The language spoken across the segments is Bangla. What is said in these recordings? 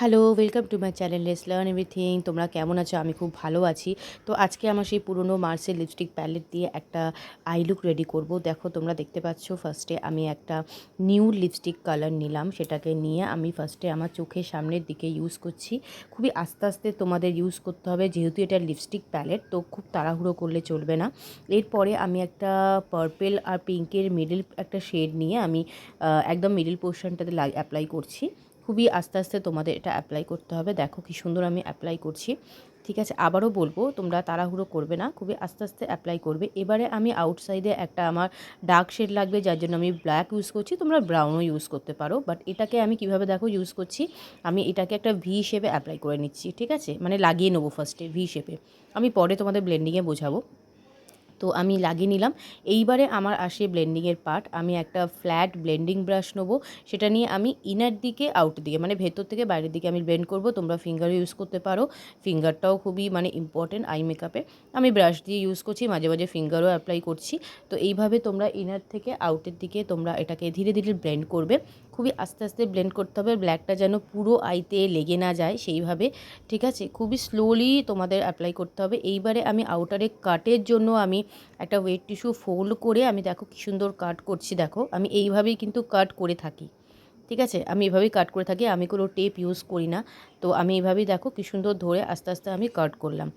Hello, welcome to my channel let's learn everything. তোমরা কেমন আছো? আমি খুব ভালো আছি। তো আজকে আমার সেই পুরনো মার্সের লিপস্টিক প্যালেট দিয়ে একটা আই লুক রেডি করব। দেখো, তোমরা দেখতে পাচ্ছ, ফার্স্টে আমি একটা নিউড লিপস্টিক কালার নিলাম। সেটাকে নিয়ে আমি ফার্স্টে আমার চোখের সামনের দিকে ইউজ করছি। খুবই আস্তে আস্তে তোমাদের ইউজ করতে হবে, যেহেতু এটা লিপস্টিক প্যালেট, তো খুব তাড়াহুড়ো করলে চলবে না। এরপরে আমি একটা পার্পেল আর পিঙ্কের মিডল একটা শেড নিয়ে আমি একদম মিডল পোর্শনটাতে অ্যাপ্লাই করছি। খুবই আস্তে আস্তে তোমাদের এটা অ্যাপ্লাই করতে হবে। দেখো কি সুন্দর আমি অ্যাপ্লাই করছি। ঠিক আছে, আবারও বলবো, তোমরা তাড়াহুড়ো করবে না, খুবই আস্তে আস্তে অ্যাপ্লাই করবে। এবারে আমি আউটসাইডে একটা আমার ডার্ক শেড লাগবে, যার জন্য আমি ব্ল্যাক ইউজ করছি। তোমরা ব্রাউনও ইউজ করতে পারো, বাট এটাকে আমি কিভাবে দেখো ইউজ করছি। আমি এটাকে একটা ভি শেপে অ্যাপ্লাই করে নিচ্ছি। ঠিক আছে, মানে লাগিয়ে নেবো ফার্স্টে ভি শেপে। আমি পরে তোমাদের ব্লেন্ডিংয়ে বোঝাবো। তো আমি লাগিয়ে নিলাম। এইবারে আমার আসে ব্লেন্ডিংয়ের পার্ট। আমি একটা ফ্ল্যাট ব্লেন্ডিং ব্রাশ নেবো। সেটা নিয়ে আমি ইনার দিকে আউটের দিকে, মানে ভেতর থেকে বাইরের দিকে আমি ব্লেন্ড করব। তোমরা ফিঙ্গারও ইউজ করতে পারো। ফিঙ্গারটাও খুবই মানে ইম্পর্টেন্ট আই মেকআপে। আমি ব্রাশ দিয়ে ইউজ করছি, মাঝে মাঝে ফিঙ্গারও অ্যাপ্লাই করছি। তো এইভাবে তোমরা ইনার থেকে আউটের দিকে তোমরা এটাকে ধীরে ধীরে ব্লেন্ড করবে। খুবই আস্তে আস্তে ব্লেন্ড করতে হবে, ব্ল্যাকটা যেন পুরো আইতে লেগে না যায় সেইভাবে। ঠিক আছে, খুবই স্লোলি তোমাদের অ্যাপ্লাই করতে হবে। এইবারে আমি আউটারে কাটের জন্য আমি একটা ওয়েট টিস্যু ফোল্ড করে আমি দেখো কী সুন্দর কাট করছি। দেখো, আমি এইভাবেই কিন্তু কাট করে থাকি। ঠিক আছে, আমি এভাবেই কাট করে থাকি, আমি কোনো টেপ ইউজ করি না। তো আমি এইভাবেই দেখো কী সুন্দর ধরে আস্তে আস্তে আমি কাট করলাম।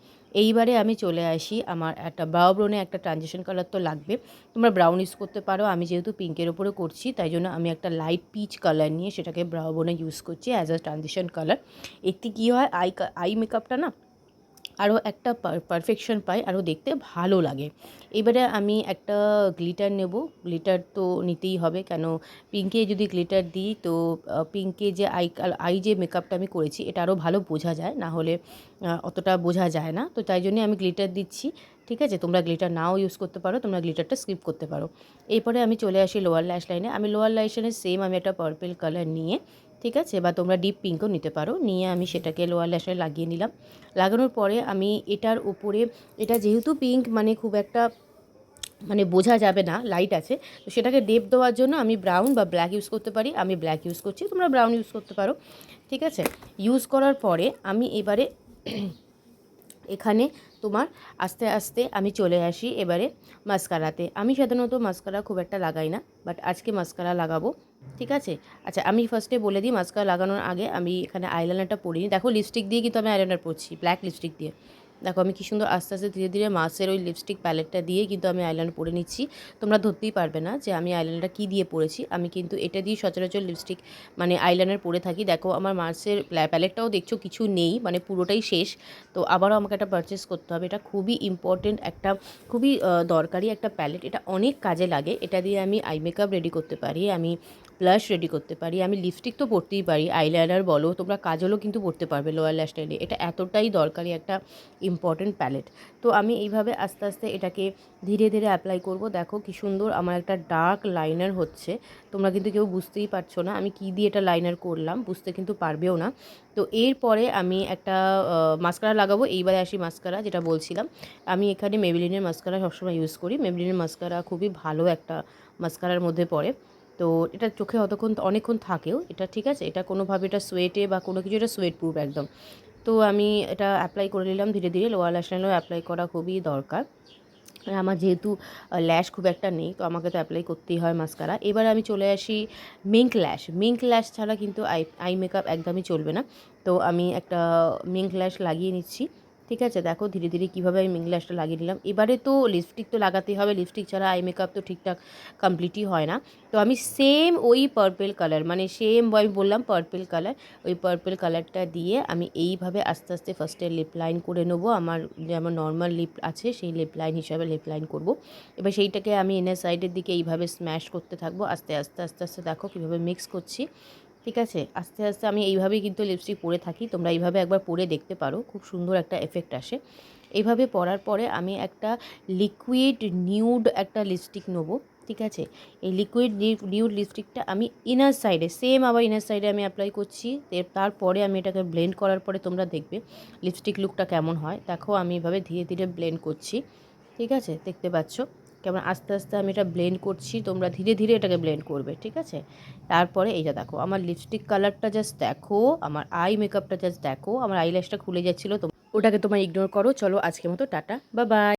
এইবারে আমি চলে আসি, আমার একটা ব্রাউনে একটা ট্রানজিশন কালার তো লাগবে। তোমরা ব্রাউন ইউজ করতে পারো। আমি যেহেতু পিঙ্কের ওপরে করছি, তাই জন্য আমি একটা লাইট পিচ কালার নিয়ে সেটাকে ব্রাউনে ইউজ করছি অ্যাজ আ ট্রানজিশন কালার। এতে কী হয়, আই মেকআপটা না আরও একটা পারফেকশন পায়, আরও দেখতে ভালো লাগে। এবারে আমি একটা গ্লিটার নেব। গ্লিটার তো নিতেই হবে, কেন পিঙ্কে যদি গ্লিটার দিই তো পিঙ্কে যে আই যে মেকআপটা আমি করেছি এটা আরও ভালো বোঝা যায়, না হলে অতটা বোঝা যায় না। তো তাই জন্যে আমি গ্লিটার দিচ্ছি। ঠিক আছে, তোমরা গ্লিটার নাও ইউজ করতে পারো, তোমরা গ্লিটারটা স্কিপ করতে পারো। এরপরে আমি চলে আসি লোয়ার ল্যাশ লাইনে। আমি লোয়ার ল্যাশ লাইনে সেম আমি একটা পার্পল কালার নিয়ে, ঠিক আছে, বা তোমরা ডিপ পিঙ্কও নিতে পারো, নিয়ে আমি সেটাকে লোয়ার ল্যাশে লাগিয়ে নিলাম। লাগানোর পরে আমি এটার উপরে, এটা যেহেতু পিঙ্ক মানে খুব একটা মানে বোঝা যাবে না, লাইট আছে, তো সেটাকে ডেপ দেওয়ার জন্য আমি ব্রাউন বা ব্ল্যাক ইউজ করতে পারি। আমি ব্ল্যাক ইউজ করছি, তোমরা ব্রাউন ইউজ করতে পারো। ঠিক আছে, ইউজ করার পরে আমি এবারে এখানে তোমার আস্তে আস্তে আমি চলে আসি এবারে মাস্কারাতে। আমি সাধারণত মাস্কারা খুব একটা লাগাই না, বাট আজকে মাস্কারা লাগাবো। ঠিক আছে, আচ্ছা আমি ফার্স্টে বলে দিই, মাস্কারা লাগানোর আগে আমি এখানে আইলাইনারটা পরিনি। দেখো, লিপস্টিক দিয়ে কিন্তু আমি আইলাইনার পরছি, ব্ল্যাক লিপস্টিক দিয়ে। দেখো আমি কী সুন্দর আস্তে আস্তে ধীরে ধীরে মাসের ওই লিপস্টিক প্যালেটটা দিয়ে কিন্তু আমি আইলাইনার পরে নিচ্ছি। তোমরা ধরতেই পারবে না যে আমি আইলাইনারটা কী দিয়ে পরেছি। আমি কিন্তু এটা দিয়ে সচরাচর লিপস্টিক মানে আইলাইনার পরে থাকি। দেখো আমার মার্সের প্যালেটটাও দেখছো কিছু নেই, মানে পুরোটাই শেষ। তো আবারও আমাকে একটা পারচেস করতে হবে। এটা খুবই ইম্পর্টেন্ট একটা, খুবই দরকারি একটা প্যালেট। এটা অনেক কাজে লাগে। এটা দিয়ে আমি আই মেকআপ রেডি করতে পারি, আমি ব্লাশ রেডি করতে পারি, আমি লিপস্টিক তো পরতেই পারি, আইলাইনার বলো, তোমরা কাজলও কিন্তু পরতে পারবে লোয়ার ল্যাশ লাইনে। এটা এতটাই দরকারি একটা ইম্পর্টেন্ট প্যালেট। তো আমি এইভাবে আস্তে আস্তে এটাকে ধীরে ধীরে অ্যাপ্লাই করব। দেখো কি সুন্দর আমার একটা ডার্ক লাইনার হচ্ছে। তোমরা কিন্তু কেউ বুঝতেই পারছো না আমি কী দিয়ে এটা লাইনার করলাম, বুঝতে কিন্তু পারবেও না। তো এরপরে আমি একটা মাস্কারা লাগাবো। এইবারে আসি মাস্কারা, যেটা বলছিলাম, আমি এখানে মেবলিনের মাস্কারা সবসময় ইউজ করি। মেবলিনের মাস্কারা খুবই ভালো একটা মাস্কারার মধ্যে পড়ে। তো এটা চোখে অনেকক্ষণ থাকেও এটা। ঠিক আছে, এটা কোনোভাবে এটা সোয়েটে বা কোনো কিছু, এটা সোয়েট প্রুফ একদম। তো আমি এটা অ্যাপ্লাই করে নিলাম ধীরে ধীরে। লোয়ার ল্যাশ লাইনেও অ্যাপ্লাই করা খুবই দরকার। আর আমার যেহেতু ল্যাশ খুব একটা নেই, তো আমাকে তো অ্যাপ্লাই করতেই হয় মাস্কারা। এবার আমি চলে আসি মিঙ্ক ল্যাশ। মিঙ্ক ল্যাশ ছাড়া কিন্তু আই মেকআপ একদমই চলবে না। তো আমি একটা মিঙ্ক ল্যাশ লাগিয়ে নিচ্ছি। ঠিক আছে, দেখো ধীরে ধীরে কীভাবে আমি মিঙ্ক ল্যাশটা লাগিয়ে নিলাম। এবারে তো লিপস্টিক তো লাগাতেই হবে, লিপস্টিক ছাড়া আই মেকআপ তো ঠিকঠাক কমপ্লিটই হয় না। তো আমি সেম ওই পার্পল কালার, মানে সেম আমি বললাম পার্পল কালার, ওই পার্পল কালারটা দিয়ে আমি এইভাবে আস্তে আস্তে ফার্স্টে লিপ লাইন করে নেবো। আমার যেমন নর্মাল লিপ আছে সেই লিপ লাইন হিসাবে লিপ লাইন করবো। এবার সেইটাকে আমি ইনার সাইডের দিকে এইভাবে স্ম্যাশ করতে থাকবো আস্তে আস্তে আস্তে আস্তে। দেখো কীভাবে মিক্স করছি। ঠিক আছে, আস্তে আস্তে আমি এইভাবেই কিন্তু লিপস্টিক পরে থাকি। তোমরা এইভাবে একবার পরে দেখতে পারো, খুব সুন্দর একটা এফেক্ট আসে। এইভাবে পরার পরে আমি একটা লিকুইড নিউড একটা লিপস্টিক নেবো। ঠিক আছে, এই লিকুইড নিউড লিপস্টিকটা আমি ইনার সাইডে, সেম আবার ইনার সাইডে আমি অ্যাপ্লাই করছি। তারপরে আমি এটাকে ব্লেন্ড করার পরে তোমরা দেখবে লিপস্টিক লুকটা কেমন হয়। দেখো আমি এভাবে ধীরে ধীরে ব্লেন্ড করছি। ঠিক আছে, দেখতে পাচ্ছ। কেমন আস্তে আস্তে আমি এটা ব্লেন্ড করছি, তোমরা ধীরে ধীরে এটাকে ব্লেন্ড করবে, ঠিক আছে? তারপরে এইটা দেখো আমার লিপস্টিক কালারটা জাস্ট দেখো, আমার আই মেকআপটা জাস্ট দেখো, আমার আইল্যাশটা খুলে যাচ্ছিলো, তো ওটাকে তোমার ইগনোর করো। চলো আজকের মতো টাটা, বাই বাই।